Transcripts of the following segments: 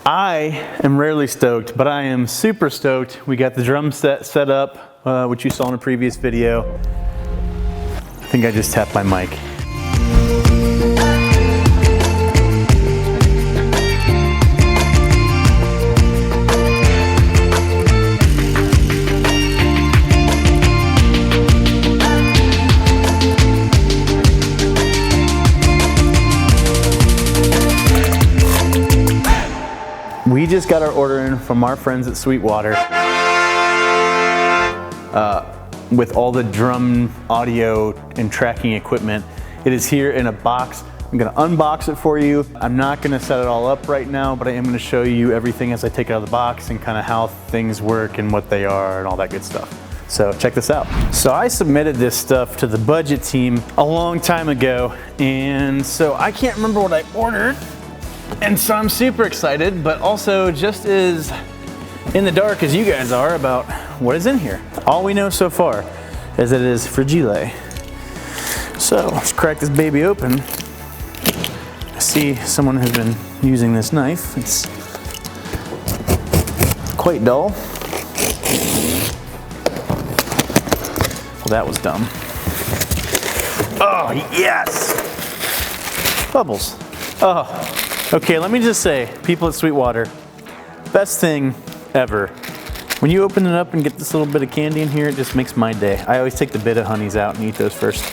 I am rarely stoked, but I am super stoked. We got the drum set up, which you saw in a previous video. I think I just tapped my mic. We just got our order in from our friends at Sweetwater with all the drum audio and tracking equipment. It is here in a box. I'm gonna unbox it for you. I'm not gonna set it all up right now, but I am gonna show you everything as I take it out of the box and kind of how things work and what they are and all that good stuff. So check this out. So I submitted this stuff to the budget team a long time ago, and so I can't remember what I ordered. And so I'm super excited, but also just as in the dark as you guys are about what is in here. All we know so far is that it is fragile. So let's crack this baby open. I see someone has been using this knife. It's quite dull. Well, that was dumb. Oh, yes! Bubbles. Oh. Okay, let me just say, people at Sweetwater, best thing ever. When you open it up and get this little bit of candy in here, it just makes my day. I always take the bit of honeys out and eat those first.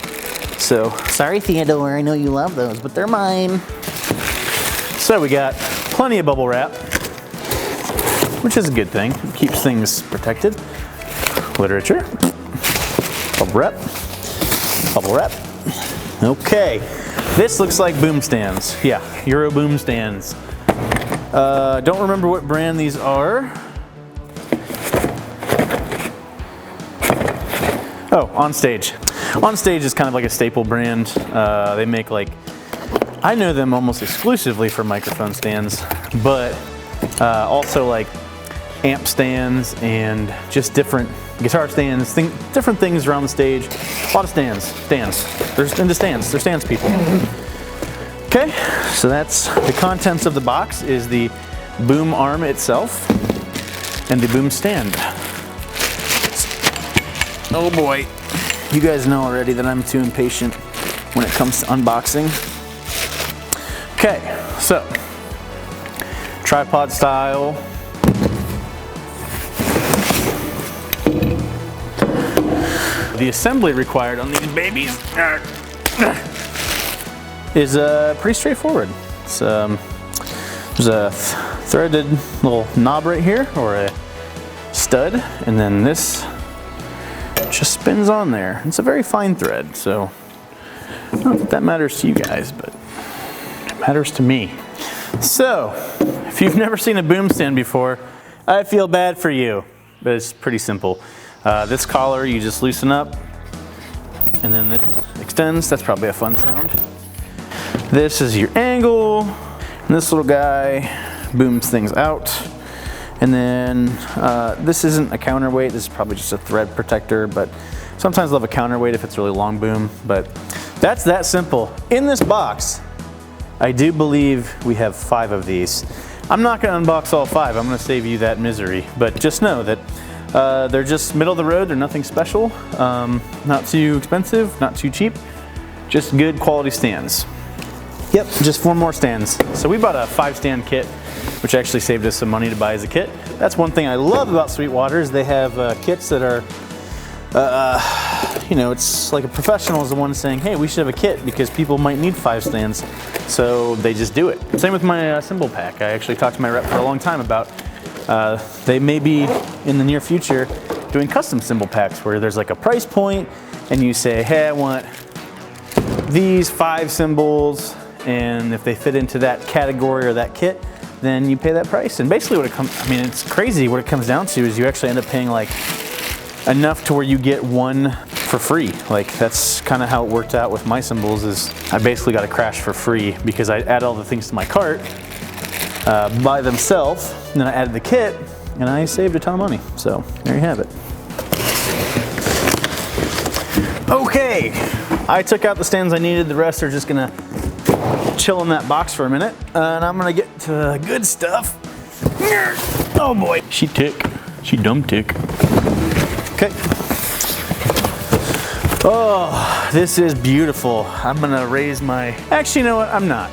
So, sorry Theodore, I know you love those, but they're mine. So we got plenty of bubble wrap, which is a good thing. It keeps things protected. Literature, bubble wrap, bubble wrap. Okay. This looks like boom stands. Yeah, Euro boom stands. Don't remember what brand these are. Oh, Onstage. Onstage is kind of like a staple brand. They make like, I know them almost exclusively for microphone stands, but also like amp stands and just different guitar stands, different things around the stage. A lot of stands. There's into stands. They're stands people. Okay, so that's the contents of the box is the boom arm itself and the boom stand. Oh boy, you guys know already that I'm too impatient when it comes to unboxing. Okay, so tripod style. The assembly required on these babies is pretty straightforward. It's, there's a threaded little knob right here, or a stud, and then this just spins on there. It's a very fine thread, so not that that matters to you guys, but it matters to me. So, if you've never seen a boom stand before, I feel bad for you, but it's pretty simple. This collar you just loosen up, and then this extends. That's probably a fun sound. This is your angle, and this little guy booms things out. And then this isn't a counterweight. This is probably just a thread protector, but sometimes they'll have a counterweight if it's a really long boom. But that's that simple. In this box, I do believe we have 5 of these. I'm not going to unbox all 5. I'm going to save you that misery. But just know that they're just middle of the road. They're nothing special. Not too expensive, not too cheap. Just good quality stands. Yep, just 4 more stands. So we bought a 5-stand kit, which actually saved us some money to buy as a kit. That's one thing I love about Sweetwater is they have kits that are, you know, it's like a professional is the one saying, hey, we should have a kit because people might need 5 stands. So they just do it. Same with my cymbal pack. I actually talked to my rep for a long time about they may be in the near future doing custom cymbal packs where there's like a price point and you say, hey, I want these 5 cymbals, and if they fit into that category or that kit, then you pay that price. And basically what it comes, I mean, it's crazy what it comes down to is you actually end up paying like enough to where you get one for free. Like that's kind of how it worked out with my cymbals is I basically got a crash for free because I add all the things to my cart by themselves, and then I added the kit and I saved a ton of money. So there you have it. Okay, I took out the stands I needed. The rest are just gonna chill in that box for a minute. And I'm gonna get to good stuff. Oh boy, she tick. She dumb tick. Okay. Oh, this is beautiful. I'm gonna raise my, actually, you know what, I'm not.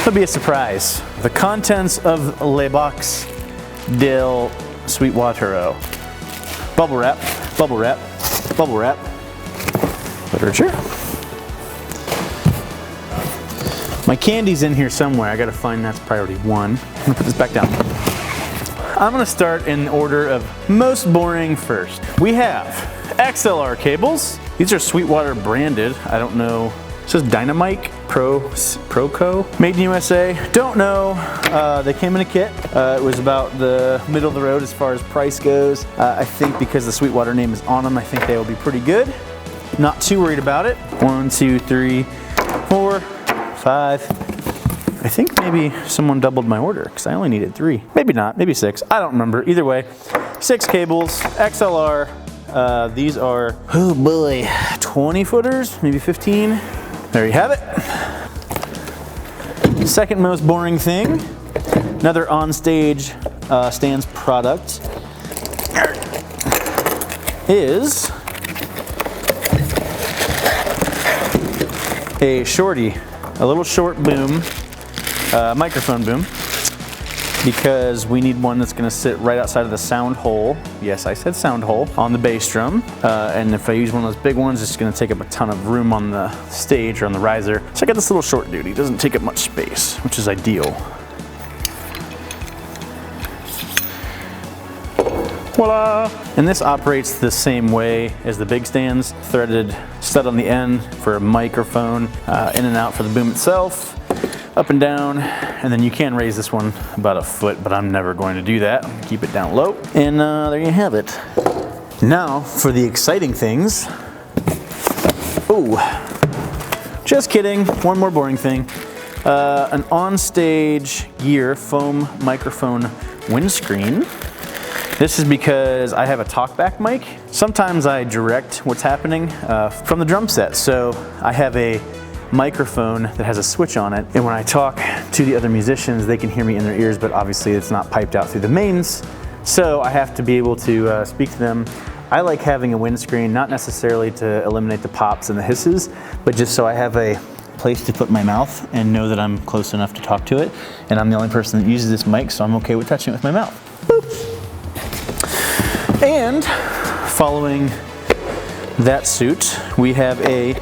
It'll be a surprise. The contents of Le Box del Sweetwater. Bubble wrap, bubble wrap, bubble wrap. Literature. My candy's in here somewhere. I gotta find that's priority 1. I'm gonna put this back down. I'm gonna start in order of most boring first. We have XLR cables. These are Sweetwater branded. I don't know. It says Dynamite Proco, made in USA. Don't know. They came in a kit. It was about the middle of the road as far as price goes. I think because the Sweetwater name is on them, I think they will be pretty good. Not too worried about it. 1, 2, 3, 4, 5. I think maybe someone doubled my order because I only needed 3. Maybe not, maybe 6. I don't remember. Either way, 6 cables, XLR. These are, oh boy, 20 footers, maybe 15. There you have it. Second most boring thing, another OnStage stands product is a shorty, a little short boom, microphone boom, because we need one that's going to sit right outside of the sound hole. Yes, I said sound hole on the bass drum. And if I use one of those big ones, it's going to take up a ton of room on the stage or on the riser. So I got this little short dude. He doesn't take up much space, which is ideal. Voila! And this operates the same way as the big stands. Threaded stud on the end for a microphone, in and out for the boom itself. Up and down, and then you can raise this one about a foot, but I'm never going to do that. Keep it down low, and there you have it. Now for the exciting things. Oh, just kidding, one more boring thing. An OnStage Gear foam microphone windscreen. This is because I have a talkback mic. Sometimes I direct what's happening from the drum set, so I have a microphone that has a switch on it, and when I talk to the other musicians, they can hear me in their ears, but obviously it's not piped out through the mains, so I have to be able to speak to them. I like having a windscreen, not necessarily to eliminate the pops and the hisses, but just so I have a place to put my mouth and know that I'm close enough to talk to it, and I'm the only person that uses this mic, so I'm okay with touching it with my mouth. Boop. And following that suit, we have a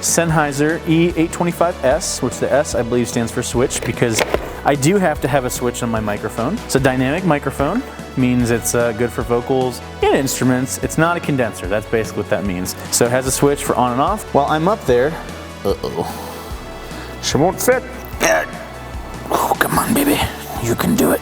Sennheiser E825S, which the S I believe stands for switch, because I do have to have a switch on my microphone. It's a dynamic microphone, means it's good for vocals and instruments. It's not a condenser, that's basically what that means. So it has a switch for on and off. While I'm up there, she won't fit. Oh, come on, baby, you can do it.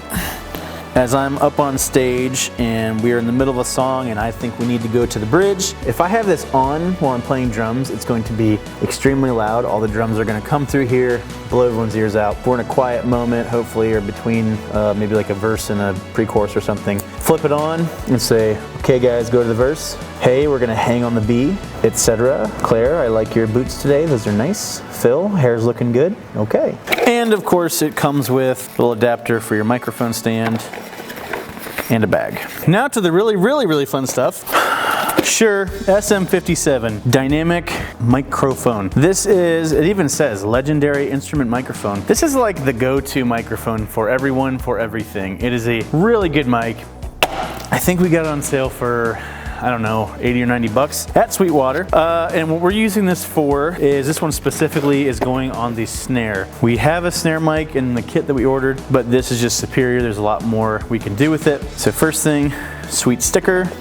As I'm up on stage and we're in the middle of a song and I think we need to go to the bridge, if I have this on while I'm playing drums, it's going to be extremely loud. All the drums are going to come through here, blow everyone's ears out. If we're in a quiet moment, hopefully, or between maybe like a verse and a pre-chorus or something, flip it on and say, okay guys, go to the verse. Hey, we're gonna hang on the B, etc. Claire, I like your boots today, those are nice. Phil, hair's looking good, okay. And of course it comes with a little adapter for your microphone stand and a bag. Now to the really fun stuff. Shure SM57 dynamic microphone. This is, it even says legendary instrument microphone. This is like the go-to microphone for everyone, for everything. It is a really good mic. I think we got it on sale for, I don't know, 80 or 90 bucks at Sweetwater. And what we're using this for is, this one specifically is going on the snare. We have a snare mic in the kit that we ordered, but this is just superior. There's a lot more we can do with it. So first thing, sweet sticker,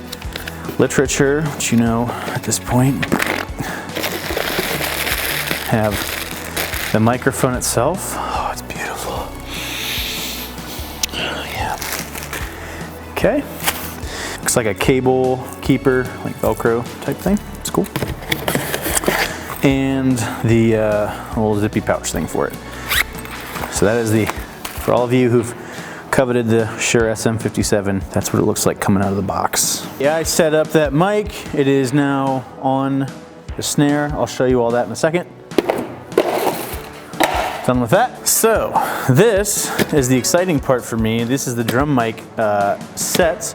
literature, which you know at this point. Have the microphone itself. Oh, it's beautiful. Oh, yeah. Okay. Looks like a cable keeper, like Velcro type thing. It's cool. And the little zippy pouch thing for it. So that is the, for all of you who've coveted the Shure SM57, that's what it looks like coming out of the box. Yeah, I set up that mic. It is now on the snare. I'll show you all that in a second. It's done with that. So this is the exciting part for me. This is the drum mic set,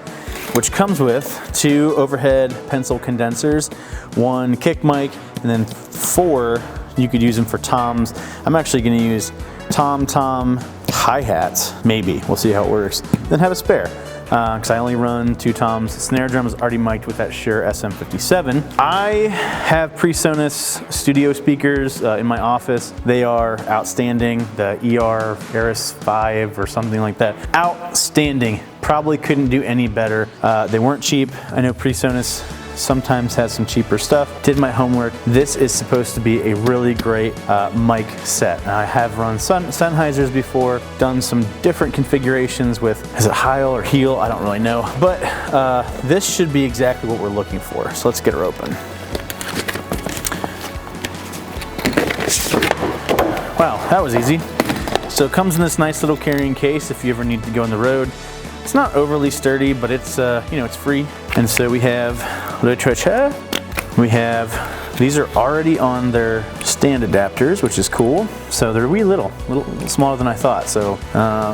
which comes with 2 overhead pencil condensers, 1 kick mic, and then 4, you could use them for toms. I'm actually gonna use tom hi-hats, maybe. We'll see how it works. Then have a spare, because I only run 2 toms. The snare drum is already mic'd with that Shure SM57. I have PreSonus studio speakers in my office. They are outstanding. The Eris 5 or something like that. Outstanding. Probably couldn't do any better. They weren't cheap. I know PreSonus sometimes has some cheaper stuff. Did my homework. This is supposed to be a really great mic set. Now, I have run Sennheisers before, done some different configurations with, is it Heil or Heel? I don't really know. But this should be exactly what we're looking for. So let's get her open. Wow, that was easy. So it comes in this nice little carrying case if you ever need to go on the road. It's not overly sturdy, but it's you know, it's free. And so we have these are already on their stand adapters, which is cool. So they're wee little smaller than I thought. So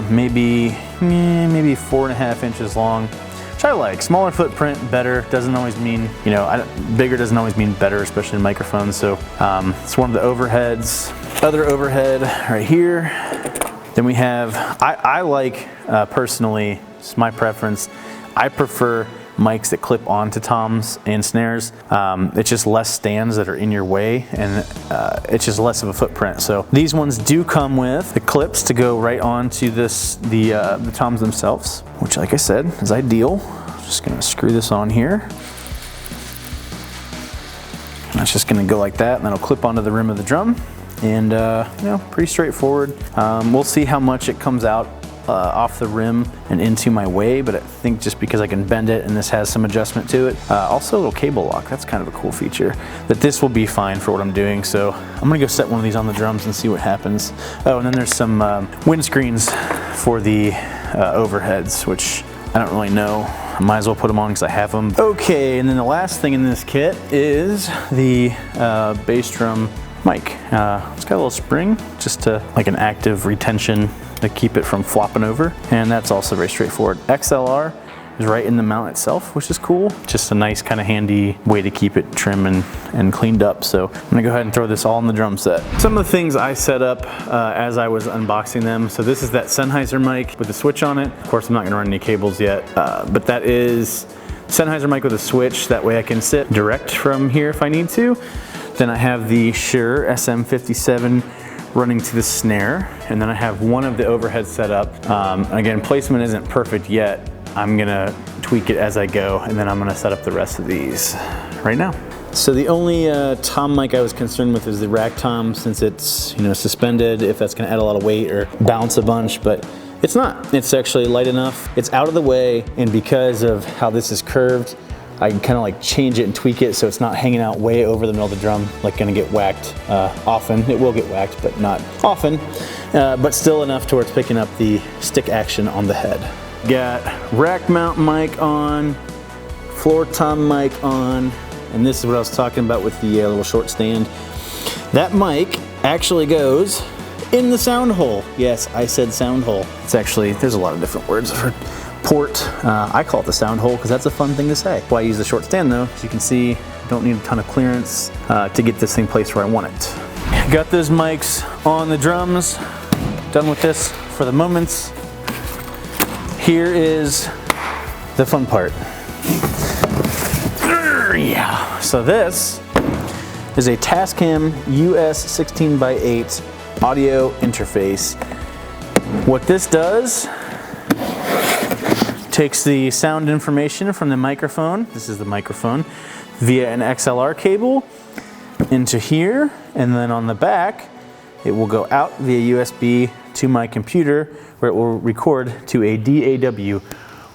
maybe 4.5 inches long, which I like. Smaller footprint, better. Doesn't always mean, you know, bigger doesn't always mean better, especially in microphones. So it's one of the overheads. Other overhead right here. Then we have, I like personally, it's my preference, I prefer mics that clip onto toms and snares. It's just less stands that are in your way, and it's just less of a footprint. So these ones do come with the clips to go right onto the toms themselves, which, like I said, is ideal. Just gonna screw this on here. And that's just gonna go like that, and that'll clip onto the rim of the drum. And you know, pretty straightforward. We'll see how much it comes out off the rim and into my way, but I think just because I can bend it and this has some adjustment to it. Also a little cable lock, that's kind of a cool feature. But this will be fine for what I'm doing, so I'm gonna go set one of these on the drums and see what happens. Oh, and then there's some windscreens for the overheads, which I don't really know. I might as well put them on because I have them. Okay, and then the last thing in this kit is the bass drum mic. It's got a little spring, just to like an active retention to keep it from flopping over. And that's also very straightforward. XLR is right in the mount itself, which is cool. Just a nice kind of handy way to keep it trim and cleaned up. So I'm gonna go ahead and throw this all in the drum set. Some of the things I set up as I was unboxing them. So this is that Sennheiser mic with a switch on it. Of course, I'm not gonna run any cables yet, but that is Sennheiser mic with a switch. That way I can sit direct from here if I need to. Then I have the Shure SM57 running to the snare, and then I have one of the overheads set up. Again, placement isn't perfect yet. I'm gonna tweak it as I go, and then I'm gonna set up the rest of these right now. So the only tom mic I was concerned with is the rack tom, since it's, you know, suspended, if that's gonna add a lot of weight or bounce a bunch, but it's not. It's actually light enough. It's out of the way, and because of how this is curved, I can kind of like change it and tweak it so it's not hanging out way over the middle of the drum, like gonna get whacked often. It will get whacked, but not often, but still enough to where it's picking up the stick action on the head. Got rack mount mic on, floor tom mic on, and this is what I was talking about with the little short stand. That mic actually goes in the sound hole. Yes, I said sound hole. It's actually, there's a lot of different words for port. I call it the sound hole because that's a fun thing to say. Why I use the short stand though, as you can see, don't need a ton of clearance to get this thing placed where I want it. Got those mics on the drums, done with this for the moments. Here is the fun part. Yeah. So this is a Tascam US 16x8 audio interface. What this does, takes the sound information from the microphone, this is the microphone, via an XLR cable into here, and then on the back, it will go out via USB to my computer, where it will record to a DAW,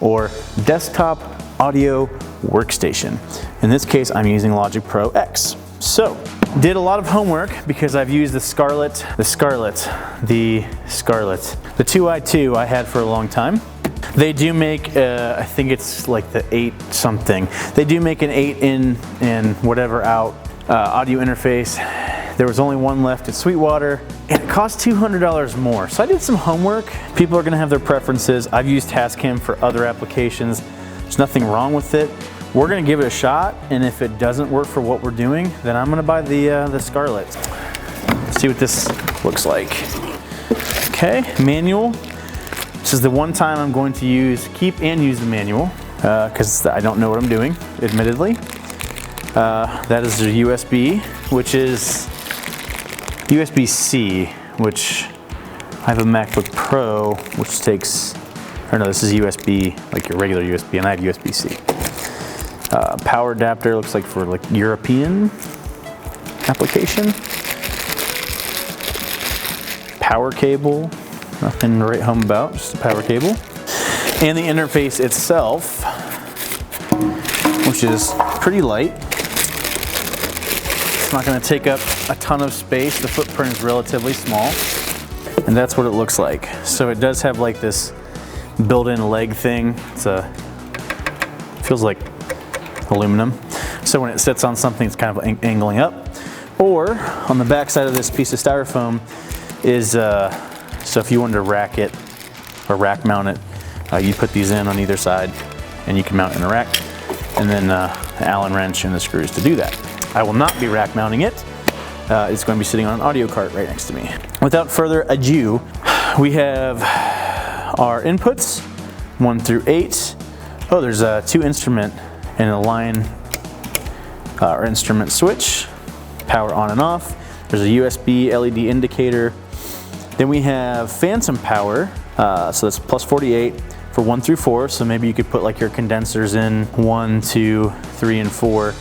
or desktop audio workstation. In this case, I'm using Logic Pro X. So, did a lot of homework because I've used the Scarlett, the 2i2 I had for a long time. They do make, I think it's like the 8 something. They do make an 8 in and whatever out audio interface. There was only one left at Sweetwater, and it cost $200 more. So I did some homework. People are gonna have their preferences. I've used Tascam for other applications. There's nothing wrong with it. We're gonna give it a shot, and if it doesn't work for what we're doing, then I'm gonna buy the Scarlett. Let's see what this looks like. Okay, manual. This is the one time I'm going to keep and use the manual, because I don't know what I'm doing, admittedly. That is the USB, which is USB-C, which I have a MacBook Pro, which takes, or no, this is USB, like your regular USB, and I have USB-C. Power adapter, looks like for like European application. Power cable, nothing to write home about, just a power cable. And the interface itself, which is pretty light. It's not gonna take up a ton of space. The footprint is relatively small. And that's what it looks like. So it does have like this built-in leg thing. Feels like aluminum. So when it sits on something, it's kind of angling up. Or on the back side of this piece of styrofoam is, so if you wanted to rack it or rack mount it, you put these in on either side and you can mount it in a rack. And then the Allen wrench and the screws to do that. I will not be rack mounting it. It's going to be sitting on an audio cart right next to me. Without further ado, we have our inputs, 1 through 8. Oh, there's 2 instrument and a line or instrument switch, power on and off. There's a USB LED indicator. Then we have phantom power, so that's plus 48 for 1 through 4. So maybe you could put like your condensers in 1, 2, 3, and 4.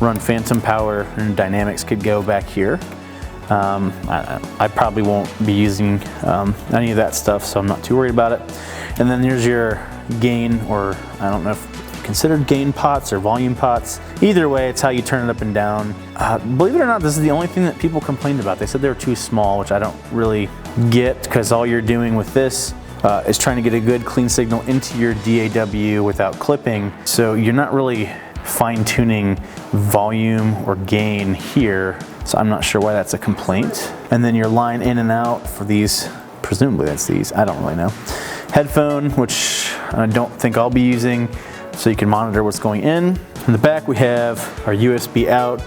Run phantom power, and dynamics could go back here. I probably won't be using any of that stuff, so I'm not too worried about it. And then there's your gain, or I don't know if considered gain pots or volume pots. Either way, it's how you turn it up and down. Believe it or not, this is the only thing that people complained about. They said they were too small, which I don't really get, because all you're doing with this is trying to get a good clean signal into your DAW without clipping. So you're not really fine-tuning volume or gain here, so I'm not sure why that's a complaint. And then your line in and out for these, presumably that's these, I don't really know. Headphone, which I don't think I'll be using, so you can monitor what's going in. In the back we have our USB out,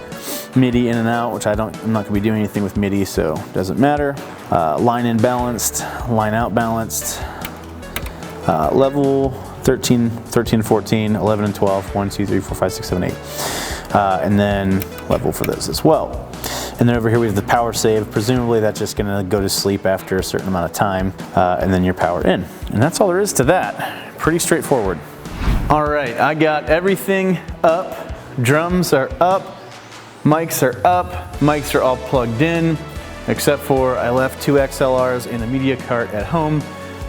MIDI in and out, which I'm not going to be doing anything with MIDI, so it doesn't matter. Line in balanced, line out balanced, level 13, 14, 11, and 12, 1, 2, 3, 4, 5, 6, 7, 8. And then level for those as well. And then over here we have the power save. Presumably that's just gonna go to sleep after a certain amount of time, and then your power in. And that's all there is to that. Pretty straightforward. All right, I got everything up. Drums are up, mics are up, mics are all plugged in, except for I left 2 XLRs in a media cart at home.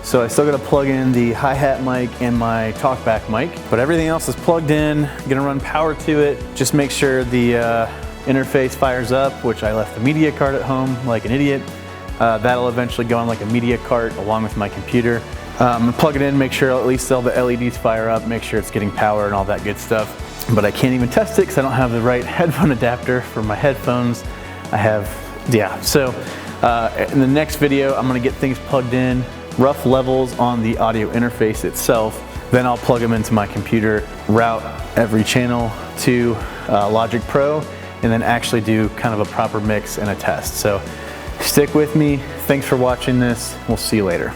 So I still gotta plug in the hi-hat mic and my talkback mic, but everything else is plugged in. Gonna run power to it. Just make sure the interface fires up, which I left the media cart at home like an idiot. That'll eventually go on like a media cart along with my computer. I'm gonna plug it in, make sure at least all the LEDs fire up, make sure it's getting power and all that good stuff. But I can't even test it because I don't have the right headphone adapter for my headphones. I have, yeah. So in the next video, I'm gonna get things plugged in, rough levels on the audio interface itself. Then I'll plug them into my computer, route every channel to Logic Pro, and then actually do kind of a proper mix and a test. So stick with me. Thanks for watching this. We'll see you later.